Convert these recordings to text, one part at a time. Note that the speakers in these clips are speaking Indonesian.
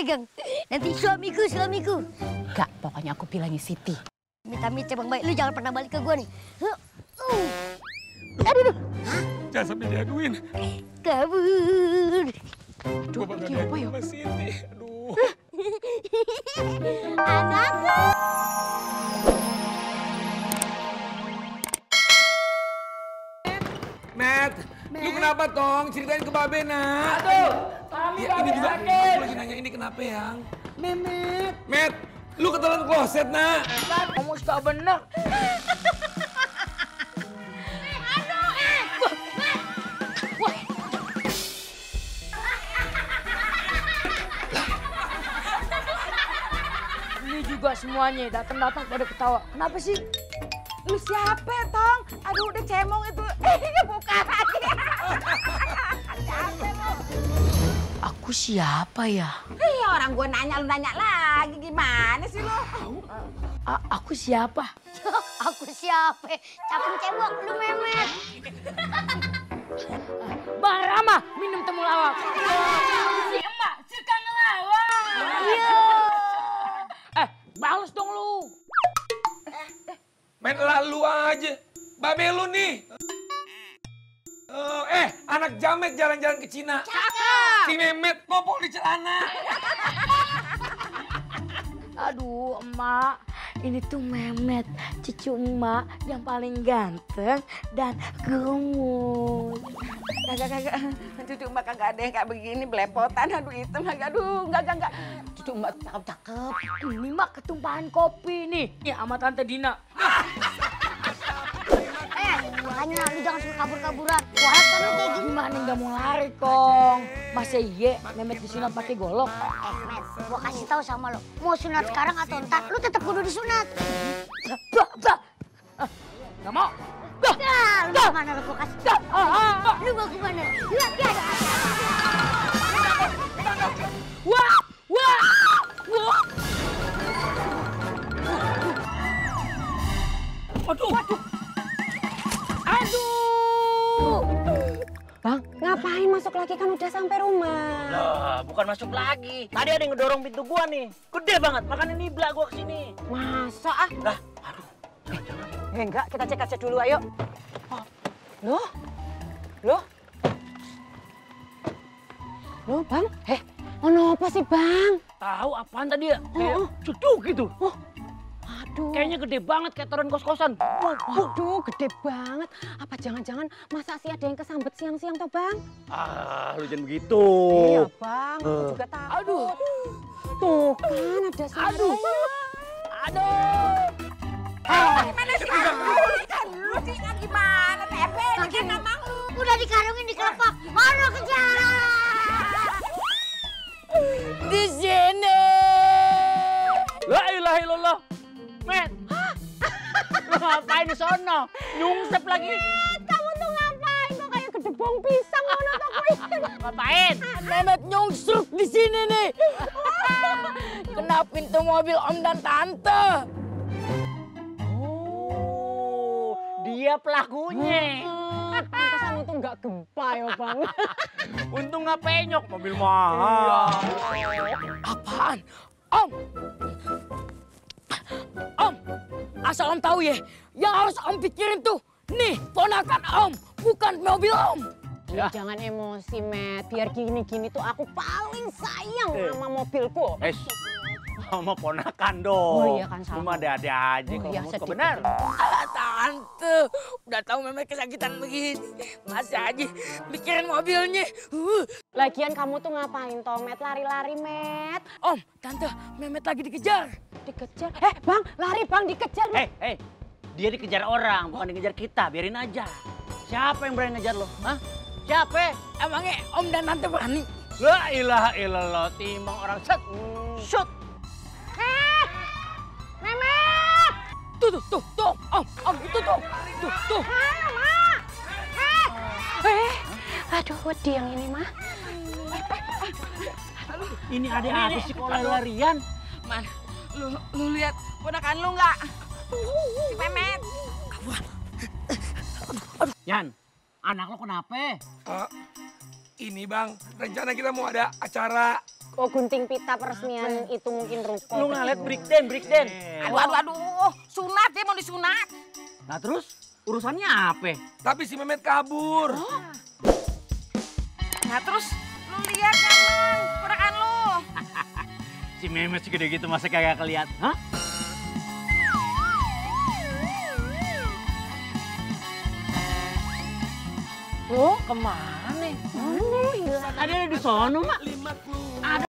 pegang. Nanti suamiku. Gak, pokoknya aku bilangin Siti. Amit-amit Bang Baik, lu jangan pernah balik ke gua nih. Aduh. Jangan sampai diaduin. Kabur. Gua bakal diaduin sama Siti. Aduh. Anakku. Met, lu kenapa Tong? Ceritain ke Babe, nak. Aduh, kami Ya, ini juga aku lagi nanya ini kenapa, Yang? Memet. Met, lu ketelan kloset, nak. Kamu suka bener. Ini juga semuanya datang-datang pada ketawa. Kenapa sih? Lu siapa, Tong? Aduh, udah cemong itu. Buka lagi. Siapa lu? Aku siapa ya? Orang gue nanya, lu nanya lagi. Gimana sih lu? Aku siapa? Aku siapa? Capung cebok, lu Memet. Bang Rama, minum temulawak. Si emak suka ngelawak. Iya. Balas dong lu. Main lalu aja. Babe lu nih. Anak jamet jalan-jalan ke Cina. Cakep. Si Memet popok di celana. Aduh, emak. Ini tuh Memet, cucu emak yang paling ganteng dan gemuk. Kagak. Cucu emak kagak ada yang kayak begini, belepotan. Aduh, hitam. Aduh, enggak. Cucu emak cakep. Ini mah ketumpahan kopi nih. Ya, sama Tante Dina. Makanya lu jangan suka kabur-kaburan. Wah, kan lu kayak gini. Gimana nggak mau lari, Kong? Masa iya Memet disunat pakai golok? Met, gua kasih tahu sama lu. Mau sunat sekarang atau ntar, lu tetap kudu disunat. Gak mau. Lu mau kemana lu? Gua kasih. Lu mau kemana? Lihat. Wah. Aduh. Bang, ngapain masuk lagi kan udah sampai rumah? Loh, bukan masuk lagi. Tadi ada yang ngedorong pintu gua nih. Gede banget, makanya nibla gua kesini. Masa ah? Lah, aduh. Enggak, kita cek aja dulu ayo. Loh? Loh Bang, ono apa sih Bang? Tahu apaan tadi ya? Kayak ceduk gitu. Aduh. Kayaknya gede banget kayak toren kos-kosan. Waduh, gede banget. Apa jangan-jangan masa sih ada yang kesambet siang-siang toh Bang? Lu jangan begitu. Iya Bang, aku juga takut. Aduh. Tuh kan ada suaranya. Gimana sih? Lu sih gimana? Tepe, bikin namang lu. Udah dikarungin di kelopak. Mana kejar? Di sini. La ilaha illallah. Met. Lu ngapain di sono? Nyungsep lagi. Kamu tuh ngapain kok kayak gedebong pisang ngono kok kuwi? Ngapain? Memet nyungsruk di sini nih. Kena pintu mobil Om dan Tante. Oh, dia pelakunya. Pantesan itu nggak gempa ya Bang. Untung nggak penyok, mobil mahal. Apaan? Om, asal Om tahu ya, yang harus Om pikirin tuh, nih ponakan Om, bukan mobil Om. Jangan emosi, Met. Biar gini-gini tuh aku paling sayang sama mobilku. Sama ponakan dong. Oh iya kan sama. Cuma ada-ada aja Oh kalau iya, mau sedih. benar. Tante, udah tahu Memet kesakitan begini, masa aja mikirin mobilnya. Lagian kamu tuh ngapain toh, Met? Lari-lari, Met. Om, Tante, Memet lagi dikejar. Dikejar. Bang, lari Bang, dikejar. Dia dikejar orang, bukan dikejar kita. Biarin aja. Siapa yang berani ngejar lo? Hah? Siapa? Emangnya Om dan Tante berani? La ilaha illallah, timbang orang set. Shoot. Memet! Tuh, Om, itu tuh. Aduh, wedi yang ini mah. Ini ada apa sih kok lari-larian? Man, lu lihat ponakan lu nggak? Si Memet. Yan, anak lo kenapa? Ini Bang, rencana kita mau ada acara Oh, gunting pita peresmian itu mungkin ruko. Lu ngeliat breakdance, breakdance. Aduh, sunat dia mau disunat. Nah terus urusannya apa? Tapi si Mehmet kabur. Nah terus lu lihat kan Mang, ponakan lu. Si Mehmet segede gitu masa kagak keliat, hah? Oh, kemana? Tadi ada di sono, Mak. Ada.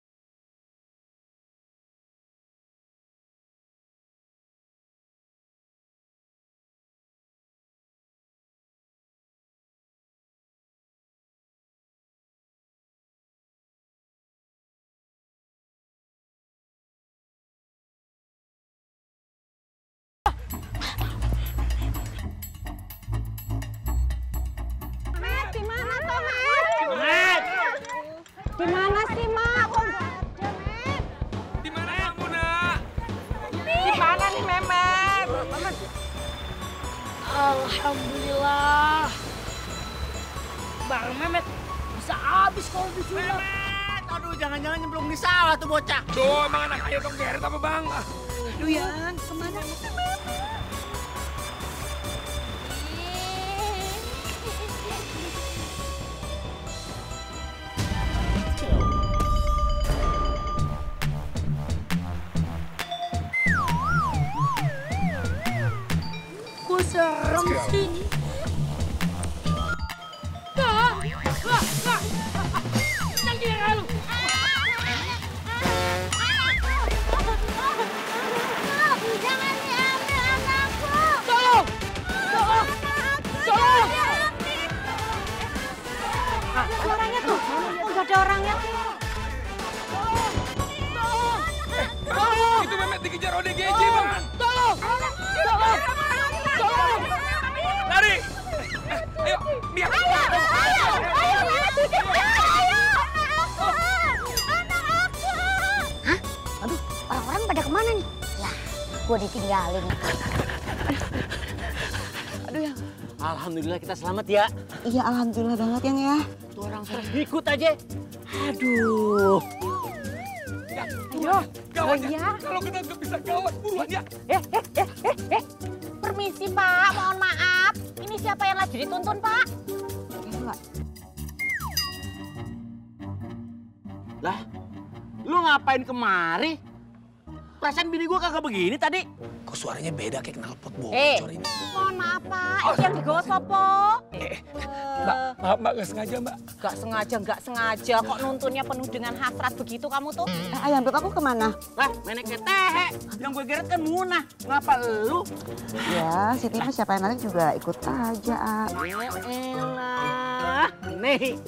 Met, di mana toh, Met? Di mana sih, Mak? Kok nggak ada, Met? Di mana kamu, Nak? Di mana nih Memet? Alhamdulillah. Bang Mehmet bisa habis kalau disunat. Aduh, jangan-jangan nyemplung di sawah tuh bocah. Duh, emang anak ayo dong geret apa bang? Aduh Yang, kemana sih Mehmet? Kok serem sih? Jangan dia lu. Jangan diambil anakku. Tolong! Tolong! Tolong! Ada orangnya tuh. Oh, nggak ada orangnya. Itu Mehmet dikejar ODGJ bang. Tolong! Tolong! Tolong! Lari! Ayo, biar. Hah? Aduh, orang-orang pada kemana nih? Lah, gua ditinggalin. Alhamdulillah kita selamat ya. Iya, alhamdulillah banget Yang ya. Tuh orang stres ikut aja. Aduh. Ayo, gawat Oh, iya. ya. Kalau kita nggak bisa gawat, buruan ya. Permisi, Pak. Mohon maaf. Ini siapa yang lagi dituntun, Pak? Lah, lu ngapain kemari? Perasaan bini gua kagak begini tadi. Kok suaranya beda kayak knalpot bocor ini? Mohon maaf, Pak. Itu yang digosok, Po. Maaf mbak, nggak sengaja mbak. Nggak sengaja. Kok nuntunnya penuh dengan hasrat begitu kamu tuh? Ayam beb aku kemana? Lah, meneknya tehe. Yang gue geret kan Munah. Ngapa lu? Ya, Siti mah siapa yang nanti juga ikut aja. Ah. Ya elah. Nih.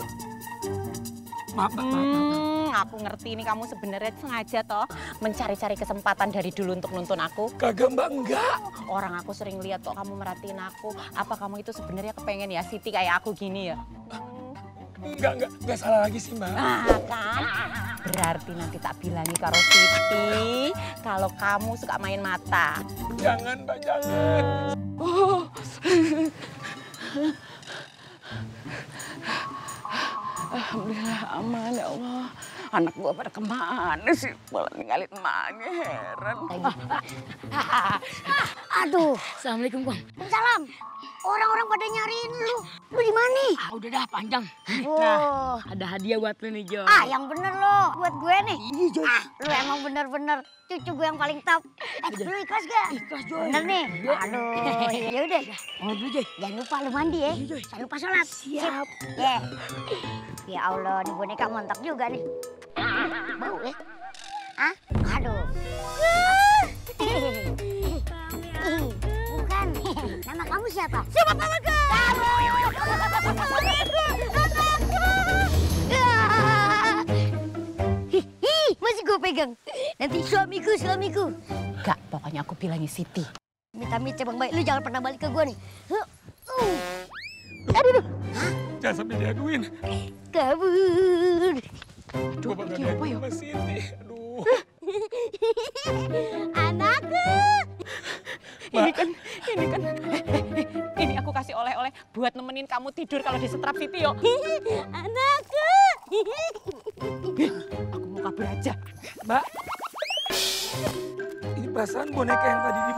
Maaf mbak, maaf. Aku ngerti ini kamu sebenarnya sengaja toh mencari-cari kesempatan dari dulu untuk nuntun aku. Kagak mbak, enggak. Orang aku sering lihat kok kamu merhatiin aku. Apa kamu itu sebenarnya kepengen ya Siti kayak aku gini ya? Enggak salah lagi sih mbak. Nah kan, berarti nanti tak bilangi karo Siti kalau kamu suka main mata. Jangan mbak, jangan. Alhamdulillah aman ya Allah. Anak gua pada kemana sih? Malah ninggalin emaknya, heran. Aduh, Assalamualaikum Bang. salam. Orang-orang pada nyariin lu. Lu di mana nih? Ah udah dah panjang. Oh. Nah, ada hadiah buat lu nih Jo. Yang bener lo, buat gue nih. Lu emang bener-bener cucu gue yang paling top. Lu ikhlas gak? Ikhlas Joy. Bener nih. Aduh, ya udah. Oh dulu Joy. Jangan lupa lu mandi ya. Jangan lupa sholat. Siap. Ya. Ya Allah, nih boneka montok juga nih. Bau ya? Ah, aduh. Bukan. Nama kamu siapa? Siapa namaku? Hihi, masih gue pegang. Nanti suamiku. Gak, pokoknya aku bilangin Siti. Amit-amit Bang Baik, lu jangan pernah balik ke gue nih. Jangan sampai diaduin. Kabur. Gue bakal diaduin sama Siti. Aduh. Anakku. Ini kan, ini aku kasih oleh-oleh oleh buat nemenin kamu tidur kalau disetrap Siti yo. Anakku. Aku mau kabur aja. Mbak, ini perasaan boneka yang tadi di